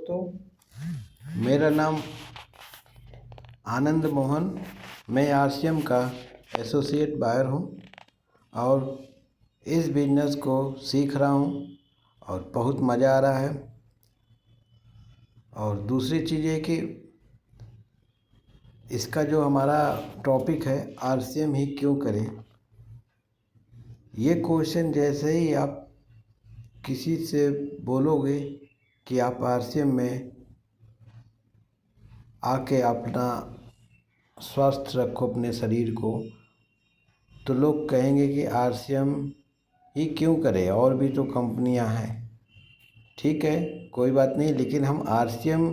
दोस्तों, मेरा नाम आनंद मोहन। मैं आरसीएम का एसोसिएट बायर हूँ और इस बिज़नेस को सीख रहा हूँ और बहुत मज़ा आ रहा है। और दूसरी चीज़ है कि इसका जो हमारा टॉपिक है, आरसीएम ही क्यों करें। ये क्वेश्चन जैसे ही आप किसी से बोलोगे कि आप आरसीएम में आके अपना स्वस्थ रखो अपने शरीर को, तो लोग कहेंगे कि आरसीएम ही क्यों करें, और भी तो कंपनियां हैं। ठीक है, कोई बात नहीं, लेकिन हम आरसीएम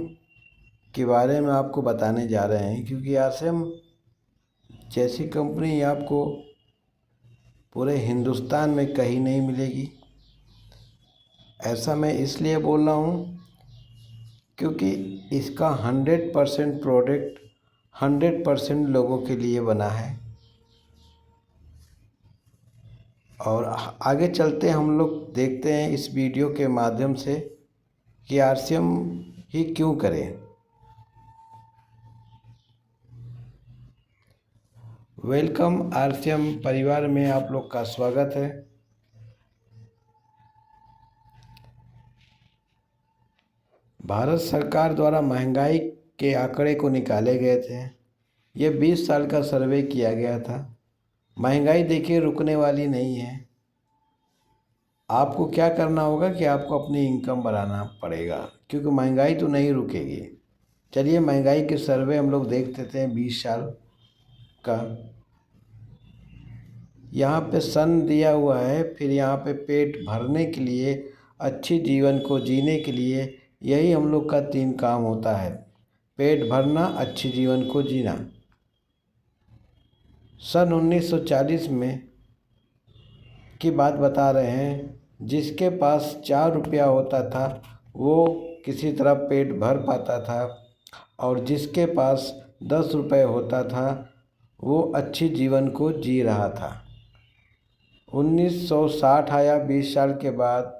के बारे में आपको बताने जा रहे हैं क्योंकि आरसीएम जैसी कंपनी आपको पूरे हिंदुस्तान में कहीं नहीं मिलेगी। ऐसा मैं इसलिए बोल रहा हूँ क्योंकि इसका 100% प्रोडक्ट 100% लोगों के लिए बना है। और आगे चलते हम लोग देखते हैं इस वीडियो के माध्यम से कि आरसीएम ही क्यों करें। वेलकम, आरसीएम परिवार में आप लोग का स्वागत है। भारत सरकार द्वारा महंगाई के आंकड़े को निकाले गए थे। ये 20 साल का सर्वे किया गया था। महंगाई देखिए रुकने वाली नहीं है। आपको क्या करना होगा कि आपको अपनी इनकम बढ़ाना पड़ेगा क्योंकि महंगाई तो नहीं रुकेगी। चलिए महंगाई के सर्वे हम लोग देख लेते हैं 20 साल का। यहाँ पे सन दिया हुआ है, फिर यहाँ पे पेट भरने के लिए, अच्छी जीवन को जीने के लिए यही हम लोग का 3 काम होता है: पेट भरना, अच्छी जीवन को जीना। सन 1940 में की बात बता रहे हैं। जिसके पास 4 रुपया होता था वो किसी तरह पेट भर पाता था, और जिसके पास 10 रुपये होता था वो अच्छी जीवन को जी रहा था। 1960 आया, 20 साल के बाद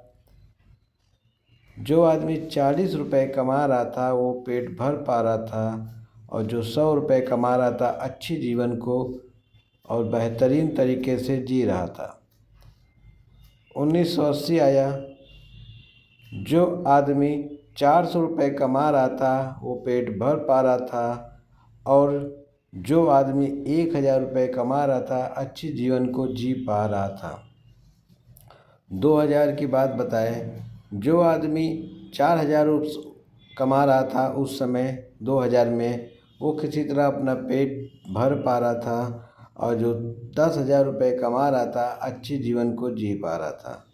जो आदमी 40 रुपये कमा रहा था वो पेट भर पा रहा था, और जो 100 रुपये कमा रहा था अच्छी जीवन को और बेहतरीन तरीके से जी रहा था। 1980 आया, जो आदमी 400 रुपये कमा रहा था वो पेट भर पा रहा था, और जो आदमी 1000 रुपये कमा रहा था अच्छी जीवन को जी पा रहा था। 2000 की बात बताएं, जो आदमी 4000 कमा रहा था उस समय 2000 में वो किसी तरह अपना पेट भर पा रहा था, और जो 10,000 रुपये कमा रहा था अच्छी जीवन को जी पा रहा था।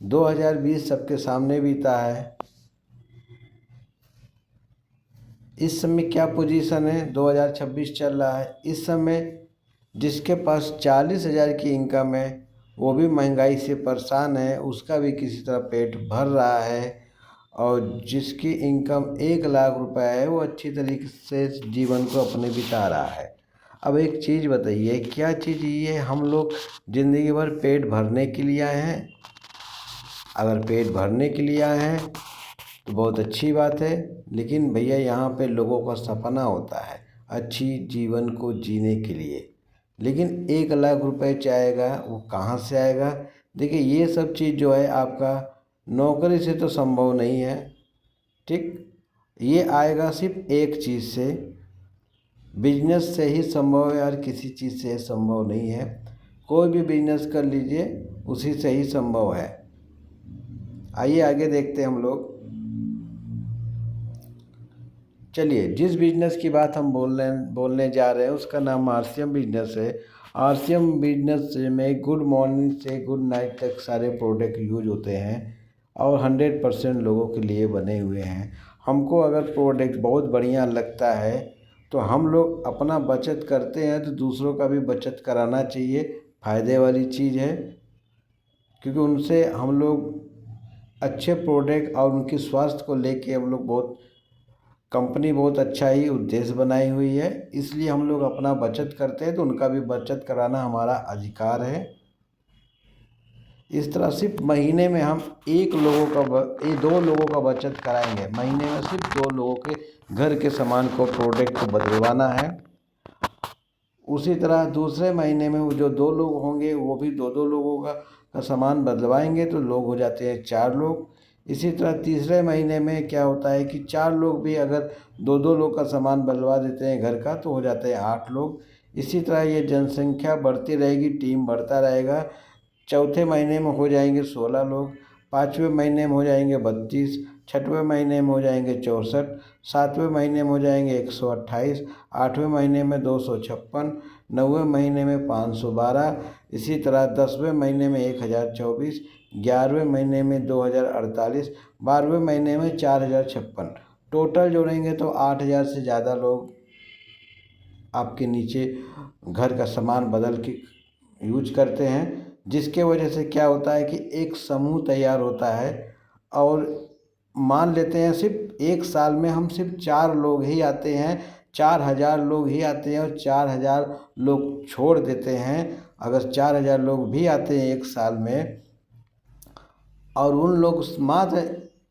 2020 सबके सामने बीता है। इस समय क्या पोजीशन है? 2026 चल रहा है। इस समय जिसके पास 40,000 की इनकम है वो भी महंगाई से परेशान है, उसका भी किसी तरह पेट भर रहा है, और जिसकी इनकम 1 लाख रुपए है वो अच्छी तरीके से जीवन को अपने बिता रहा है। अब एक चीज़ बताइए, क्या चीज़ ये हम लोग ज़िंदगी भर पेट भरने के लिए आए हैं? अगर पेट भरने के लिए आए हैं तो बहुत अच्छी बात है, लेकिन भैया यहाँ पे लोगों का सपना होता है अच्छी जीवन को जीने के लिए, लेकिन 1 लाख रुपए चाहेगा वो कहाँ से आएगा? देखिए ये सब चीज़ जो है आपका नौकरी से तो संभव नहीं है। ठीक, ये आएगा सिर्फ एक चीज़ से, बिजनेस से ही संभव है, और किसी चीज़ से संभव नहीं है। कोई भी बिजनेस कर लीजिए उसी से ही संभव है। आइए आगे देखते हैं हम लोग। चलिए, जिस बिजनेस की बात हम बोलने जा रहे हैं उसका नाम आरसीएम बिजनेस है। आरसीएम बिजनेस में गुड मॉर्निंग से गुड नाइट तक सारे प्रोडक्ट यूज होते हैं और 100% लोगों के लिए बने हुए हैं। हमको अगर प्रोडक्ट बहुत बढ़िया लगता है तो हम लोग अपना बचत करते हैं तो दूसरों का भी बचत कराना चाहिए, फ़ायदे वाली चीज़ है, क्योंकि उनसे हम लोग अच्छे प्रोडक्ट और उनकी स्वास्थ्य को लेके हम लोग कंपनी बहुत अच्छा ही उद्देश्य बनाई हुई है, इसलिए हम लोग अपना बचत करते हैं तो उनका भी बचत कराना हमारा अधिकार है। इस तरह सिर्फ महीने में हम दो लोगों का बचत कराएंगे। महीने में सिर्फ 2 लोगों के घर के सामान को, प्रोडक्ट को बदलवाना है। उसी तरह दूसरे महीने में वो जो 2 लोग होंगे वो भी 2-2 लोगों का सामान बदलवाएंगे, तो लोग हो जाते हैं 4 लोग। इसी तरह तीसरे महीने में क्या होता है कि 4 लोग भी अगर 2-2 लोग का सामान बदलवा देते हैं घर का, तो हो जाते हैं 8 लोग। इसी तरह ये जनसंख्या बढ़ती रहेगी, टीम बढ़ता रहेगा। चौथे महीने में हो जाएंगे 16 लोग, 5वें महीने में हो जाएंगे 32, 6वें महीने में हो जाएंगे 64, 7वें महीने में हो जाएंगे 128, 8वें महीने में 256, 9वें महीने में 512, इसी तरह 10वें महीने में 1024, 11वें महीने में 2048, 12वें महीने में 4056। टोटल जोड़ेंगे तो 8000 से ज़्यादा लोग आपके नीचे घर का सामान बदल के यूज करते हैं, जिसके वजह से क्या होता है कि एक समूह तैयार होता है। और मान लेते हैं सिर्फ एक साल में हम सिर्फ 4 लोग ही आते हैं, 4000 लोग ही आते हैं और 4000 लोग छोड़ देते हैं। अगर 4000 लोग भी आते हैं एक साल में और उन लोग मात्र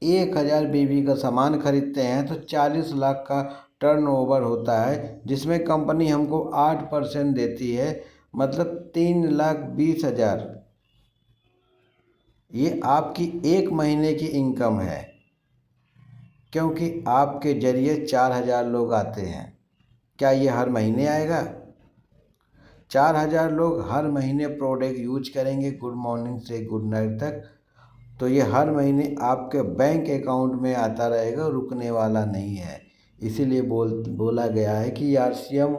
1000 बीबी का सामान खरीदते हैं, तो 40 लाख का टर्नओवर होता है, जिसमें कंपनी हमको 8% देती है, मतलब 3,20,000। ये आपकी एक महीने की इनकम है, क्योंकि आपके जरिए 4000 लोग आते हैं। क्या ये हर महीने आएगा? 4000 लोग हर महीने प्रोडक्ट यूज करेंगे गुड मॉर्निंग से गुड नाइट तक, तो ये हर महीने आपके बैंक अकाउंट में आता रहेगा, रुकने वाला नहीं है। इसीलिए बोला गया है कि आरसीएम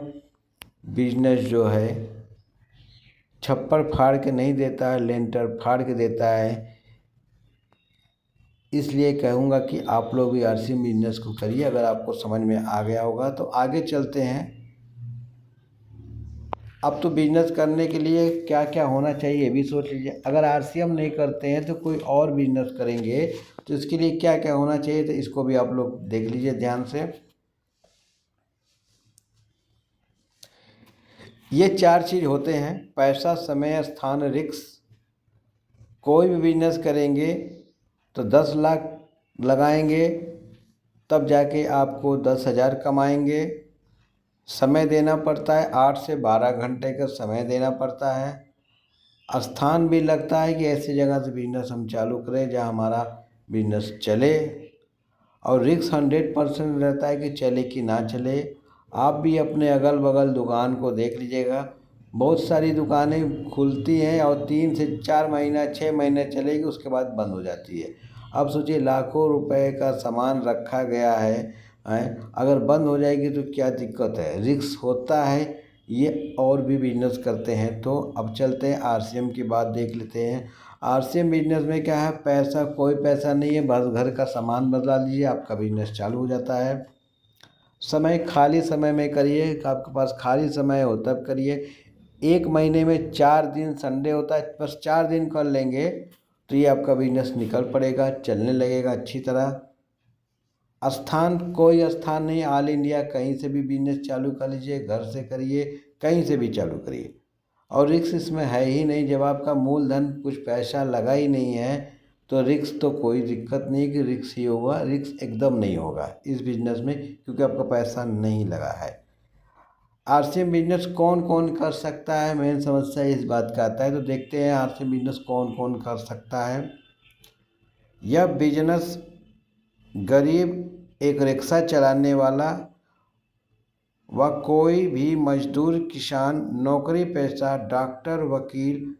बिजनेस जो है छप्पर फाड़ के नहीं देता है, लेंटर फाड़ के देता है। इसलिए कहूँगा कि आप लोग भी आरसीएम बिजनेस को करिए। अगर आपको समझ में आ गया होगा तो आगे चलते हैं। अब तो बिजनेस करने के लिए क्या क्या होना चाहिए ये भी सोच लीजिए। अगर आरसीएम नहीं करते हैं तो कोई और बिजनेस करेंगे, तो इसके लिए क्या क्या होना चाहिए, तो इसको भी आप लोग देख लीजिए ध्यान से। ये 4 चीज़ होते हैं: पैसा, समय, स्थान, रिस्क। कोई भी बिजनेस करेंगे तो 10 लाख लगाएंगे, तब जाके आपको 10,000 कमाएंगे। समय देना पड़ता है, 8 से 12 घंटे का समय देना पड़ता है। स्थान भी लगता है कि ऐसी जगह से बिजनेस हम चालू करें जहां हमारा बिजनेस चले। और रिस्क 100% रहता है कि चले कि ना चले। आप भी अपने अगल बगल दुकान को देख लीजिएगा। बहुत सारी दुकानें खुलती हैं और 3 से 4 महीना 6 महीने चलेगी, उसके बाद बंद हो जाती है। अब सोचिए, लाखों रुपए का सामान रखा गया है, अगर बंद हो जाएगी तो क्या दिक्कत है? रिस्क होता है ये। और भी बिजनेस करते हैं। तो अब चलते हैं आरसीएम की बात देख लेते हैं। आरसीएम बिजनेस में क्या है, पैसा कोई पैसा नहीं है, बस घर का सामान बदला लीजिए, आपका बिजनेस चालू हो जाता है। समय, खाली समय में करिए, आपके पास खाली समय हो तब करिए। एक महीने में 4 दिन संडे होता है, बस 4 दिन कर लेंगे तो ये आपका बिजनेस निकल पड़ेगा, चलने लगेगा अच्छी तरह। स्थान, कोई स्थान नहीं, ऑल इंडिया कहीं से भी बिजनेस चालू कर लीजिए, घर से करिए, कहीं से भी चालू करिए। और रिस्क इसमें है ही नहीं। जब आपका मूलधन कुछ पैसा लगा ही नहीं है तो रिस्क तो कोई दिक्कत नहीं कि रिस्क ही होगा। रिस्क एकदम नहीं होगा इस बिजनेस में, क्योंकि आपका पैसा नहीं लगा है। आरसीएम बिजनेस कौन कौन कर सकता है, मेन समस्या इस बात का आता है। तो देखते हैं आरसीएम बिजनेस कौन कौन कर सकता है। यह बिजनेस गरीब, एक रिक्शा चलाने वाला व कोई भी मजदूर, किसान, नौकरी पेशा, डॉक्टर, वकील,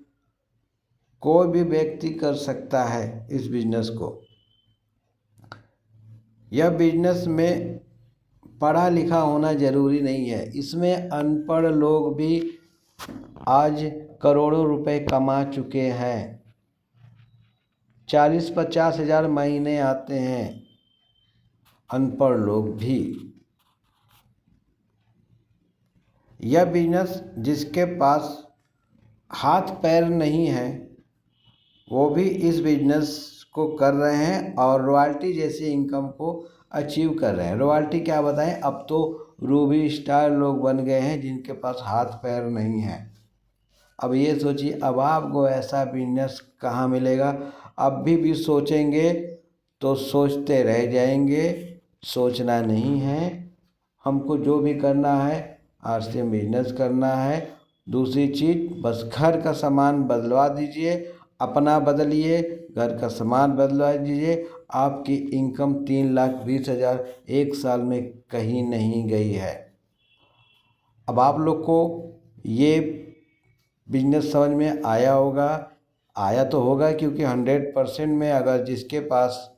कोई भी व्यक्ति कर सकता है इस बिजनेस को। यह बिजनेस में पढ़ा लिखा होना ज़रूरी नहीं है। इसमें अनपढ़ लोग भी आज करोड़ों रुपए कमा चुके हैं। 40-50 हज़ार महीने आते हैं अनपढ़ लोग भी। यह बिजनेस जिसके पास हाथ पैर नहीं है वो भी इस बिजनेस को कर रहे हैं और रॉयल्टी जैसी इनकम को अचीव कर रहे हैं। रॉयल्टी क्या बताएं, अब तो रूबी स्टार लोग बन गए हैं जिनके पास हाथ पैर नहीं है। अब ये सोचिए, अब आपको ऐसा बिजनेस कहाँ मिलेगा। अब भी सोचेंगे तो सोचते रह जाएंगे, सोचना नहीं है। हमको जो भी करना है आज से बिजनेस करना है। दूसरी चीज़, बस घर का सामान बदलवा दीजिए, अपना बदलिए, घर का सामान बदलवा दीजिए, आपकी इनकम 3,20,000 एक साल में कहीं नहीं गई है। अब आप लोग को ये बिजनेस समझ में आया होगा, आया तो होगा, क्योंकि 100% में अगर जिसके पास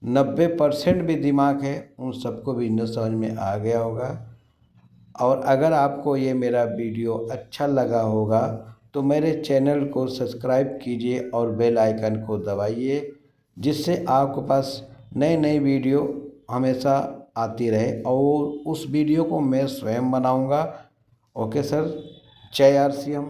90% भी दिमाग है उन सबको बिजनेस समझ में आ गया होगा। और अगर आपको ये मेरा वीडियो अच्छा लगा होगा तो मेरे चैनल को सब्सक्राइब कीजिए और बेल आइकन को दबाइए, जिससे आपके पास नई नई वीडियो हमेशा आती रहे और उस वीडियो को मैं स्वयं बनाऊंगा। ओके सर, जय RCM।